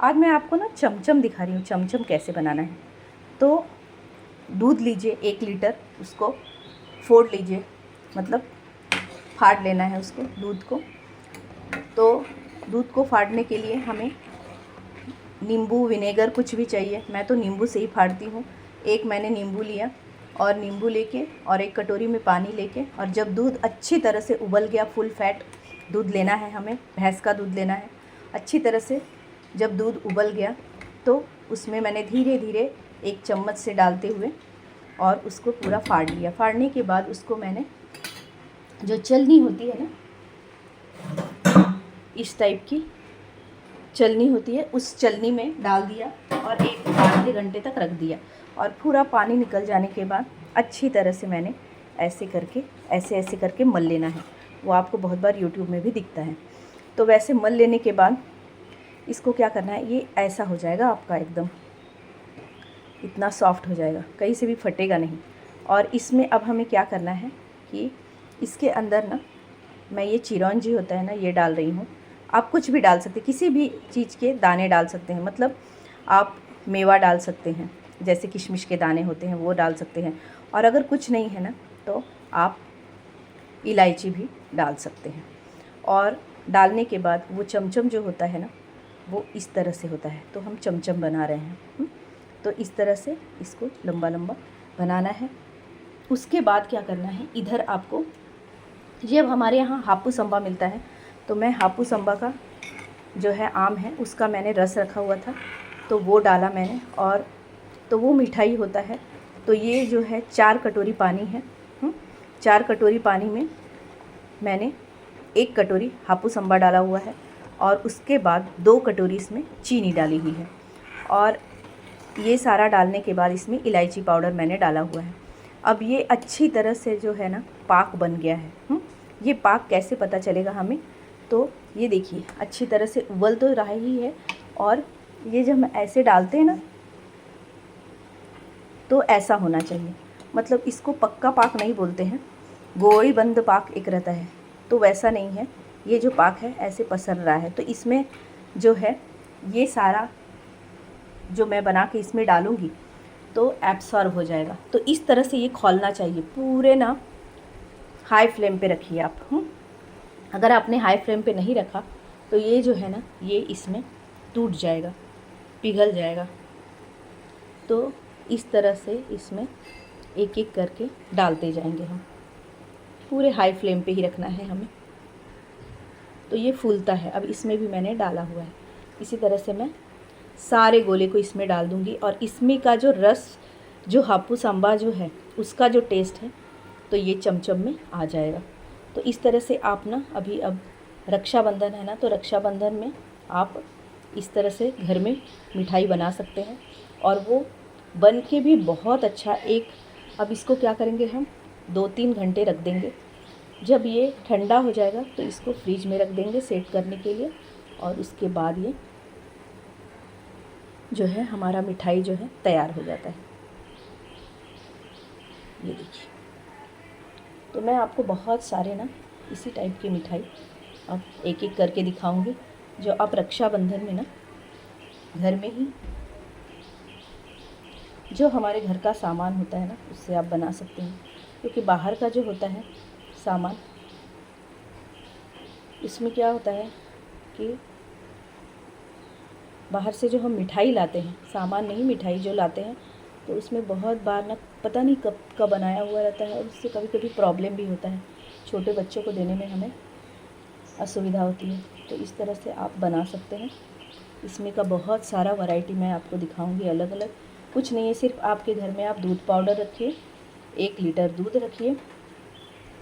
आज मैं आपको ना चमचम दिखा रही हूँ, चमचम कैसे बनाना है। तो दूध लीजिए 1 लीटर, उसको फोड़ लीजिए, मतलब फाड़ लेना है उसको, दूध को। तो दूध को फाड़ने के लिए हमें नींबू विनेगर कुछ भी चाहिए। मैं तो नींबू से ही फाड़ती हूँ। एक मैंने नींबू लिया और नींबू लेके और 1 कटोरी में पानी लेके, और जब दूध अच्छी तरह से उबल गया, फुल फैट दूध लेना है हमें, भैंस का दूध लेना है। अच्छी तरह से जब दूध उबल गया तो उसमें मैंने धीरे धीरे 1 चम्मच से डालते हुए और उसको पूरा फाड़ लिया। फाड़ने के बाद उसको मैंने, जो चलनी होती है ना, इस टाइप की चलनी होती है, उस चलनी में डाल दिया और 1 आधे घंटे तक रख दिया। और पूरा पानी निकल जाने के बाद अच्छी तरह से मैंने ऐसे करके, ऐसे ऐसे करके मल लेना है। वो आपको बहुत बार यूट्यूब में भी दिखता है। तो वैसे मल लेने के बाद इसको क्या करना है, ये ऐसा हो जाएगा आपका, एकदम इतना सॉफ्ट हो जाएगा, कहीं से भी फटेगा नहीं। और इसमें अब हमें क्या करना है कि इसके अंदर ना, मैं ये चिरौंजी होता है ना, ये डाल रही हूँ। आप कुछ भी डाल सकते हैं, किसी भी चीज़ के दाने डाल सकते हैं, मतलब आप मेवा डाल सकते हैं, जैसे किशमिश के दाने होते हैं वो डाल सकते हैं। और अगर कुछ नहीं है ना, तो आप इलायची भी डाल सकते हैं। और डालने के बाद वो चमचम जो होता है ना, वो इस तरह से होता है। तो हम चमचम बना रहे हैं। तो इस तरह से इसको लंबा लंबा बनाना है। उसके बाद क्या करना है, इधर आपको, जब हमारे यहाँ हापूस अम्बा मिलता है, तो मैं हापूस अम्बा का जो है, आम है, उसका मैंने रस रखा हुआ था, तो वो डाला मैंने। और तो वो मिठाई होता है। तो ये जो है 4 कटोरी पानी है। 4 कटोरी पानी में मैंने 1 कटोरी हापूस अम्बा डाला हुआ है, और उसके बाद 2 कटोरी इसमें चीनी डाली हुई है। और ये सारा डालने के बाद इसमें इलायची पाउडर मैंने डाला हुआ है। अब ये अच्छी तरह से जो है ना, पाक बन गया है। ये पाक कैसे पता चलेगा हमें, तो ये देखिए अच्छी तरह से उबल तो रहा ही है। और ये जब हम ऐसे डालते हैं ना, तो ऐसा होना चाहिए, मतलब इसको पक्का पाक नहीं बोलते हैं, गोई बंद पाक एक रहता है, तो वैसा नहीं है। ये जो पाक है ऐसे पसर रहा है, तो इसमें जो है ये सारा जो मैं बना के इसमें डालूँगी तो एब्सॉर्ब हो जाएगा। तो इस तरह से ये खौलना चाहिए पूरे ना, हाई फ्लेम पे रखिए आप। अगर आपने हाई फ्लेम पे नहीं रखा तो ये जो है ना, ये इसमें टूट जाएगा, पिघल जाएगा। तो इस तरह से इसमें एक एक करके डालते जाएंगे हम, पूरे हाई फ्लेम पे ही रखना है हमें। तो ये फूलता है। अब इसमें भी मैंने डाला हुआ है। इसी तरह से मैं सारे गोले को इसमें डाल दूँगी, और इसमें का जो रस, जो हापूस अम्बा जो है, उसका जो टेस्ट है, तो ये चमचम में आ जाएगा। तो इस तरह से आप ना, अभी अब रक्षाबंधन है ना, तो रक्षाबंधन में आप इस तरह से घर में मिठाई बना सकते हैं, और वो बन के भी बहुत अच्छा एक। अब इसको क्या करेंगे, हम 2-3 घंटे रख देंगे। जब ये ठंडा हो जाएगा तो इसको फ्रिज में रख देंगे सेट करने के लिए, और उसके बाद ये जो है हमारा मिठाई जो है तैयार हो जाता है। ये देखिए। तो मैं आपको बहुत सारे ना इसी टाइप की मिठाई अब एक एक करके दिखाऊंगी, जो आप रक्षाबंधन में ना घर में ही, जो हमारे घर का सामान होता है ना, उससे आप बना सकते हैं। क्योंकि बाहर का जो होता है सामान, इसमें क्या होता है कि बाहर से जो हम मिठाई लाते हैं, सामान नहीं, मिठाई जो लाते हैं, तो उसमें बहुत बार ना पता नहीं कब का बनाया हुआ रहता है, और उससे कभी कभी प्रॉब्लम भी होता है। छोटे बच्चों को देने में हमें असुविधा होती है। तो इस तरह से आप बना सकते हैं। इसमें का बहुत सारा वैरायटी मैं आपको दिखाऊंगी, अलग अलग। कुछ नहीं है, सिर्फ आपके घर में आप दूध पाउडर रखिए, 1 लीटर दूध रखिए,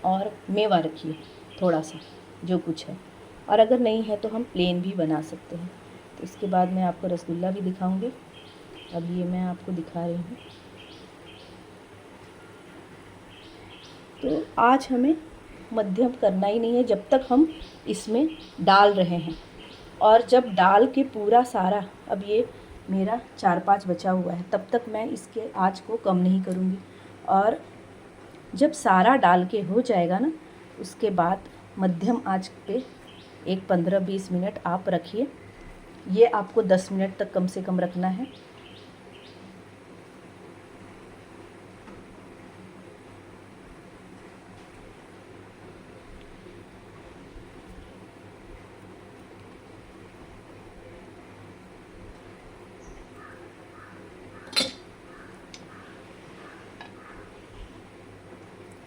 और मेवा रखिए थोड़ा सा, जो कुछ है। और अगर नहीं है तो हम प्लेन भी बना सकते हैं। तो इसके बाद मैं आपको रसगुल्ला भी दिखाऊंगी। अब ये मैं आपको दिखा रही हूँ। तो आज हमें मध्यम करना ही नहीं है जब तक हम इसमें डाल रहे हैं। और जब डाल के पूरा सारा, अब ये मेरा 4-5 बचा हुआ है, तब तक मैं इसके आँच को कम नहीं करूँगी। और जब सारा डाल के हो जाएगा ना, उसके बाद मध्यम आंच पे एक 15-20 मिनट आप रखिए। ये आपको 10 मिनट तक कम से कम रखना है।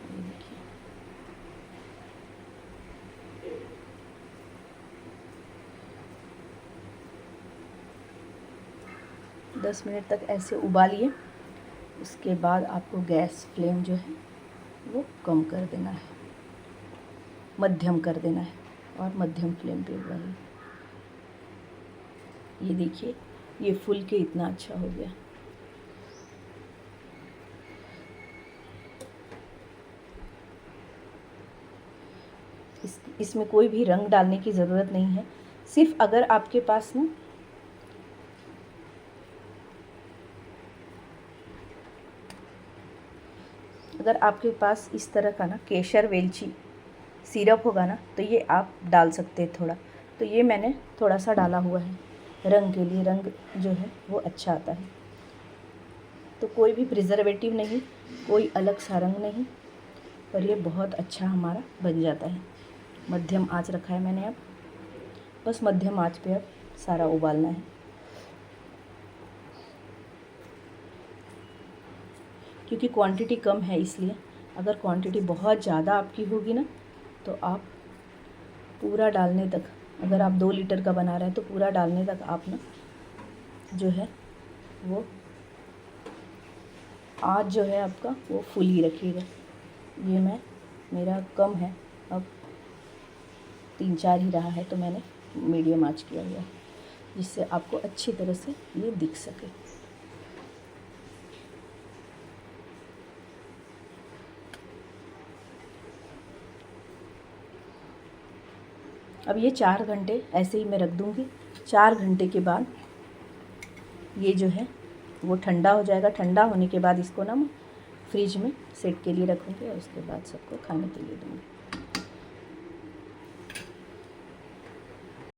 ये देखिए, 10 मिनट तक ऐसे उबालिए। उसके बाद आपको गैस फ्लेम जो है वो कम कर देना है, मध्यम कर देना है और मध्यम फ्लेम पे उबालिए। ये देखिए, ये फूल के इतना अच्छा हो गया। इसमें कोई भी रंग डालने की ज़रूरत नहीं है। सिर्फ अगर आपके पास ना अगर आपके पास इस तरह का ना केसर वेलची सिरप होगा ना, तो ये आप डाल सकते हैं थोड़ा। तो ये मैंने थोड़ा सा डाला हुआ है रंग के लिए, रंग जो है वो अच्छा आता है। तो कोई भी प्रिजर्वेटिव नहीं, कोई अलग सा रंग नहीं, और ये बहुत अच्छा हमारा बन जाता है। मध्यम आंच रखा है मैंने, अब बस मध्यम आंच पे अब सारा उबालना है। क्योंकि क्वांटिटी कम है इसलिए, अगर क्वांटिटी बहुत ज़्यादा आपकी होगी ना, तो आप पूरा डालने तक, अगर आप 2 लीटर का बना रहे हैं तो पूरा डालने तक आप ना जो है वो आँच जो है आपका वो फुल ही रखिएगा। ये मेरा कम है, अब 3-4 ही रहा है, तो मैंने मीडियम आंच किया हुआ है, जिससे आपको अच्छी तरह से ये दिख सके। अब ये 4 घंटे ऐसे ही मैं रख दूँगी। 4 घंटे के बाद ये जो है वो ठंडा हो जाएगा। ठंडा होने के बाद इसको ना मैं फ्रिज में सेट के लिए रखूँगी और उसके बाद सबको खाने के लिए दूँगी।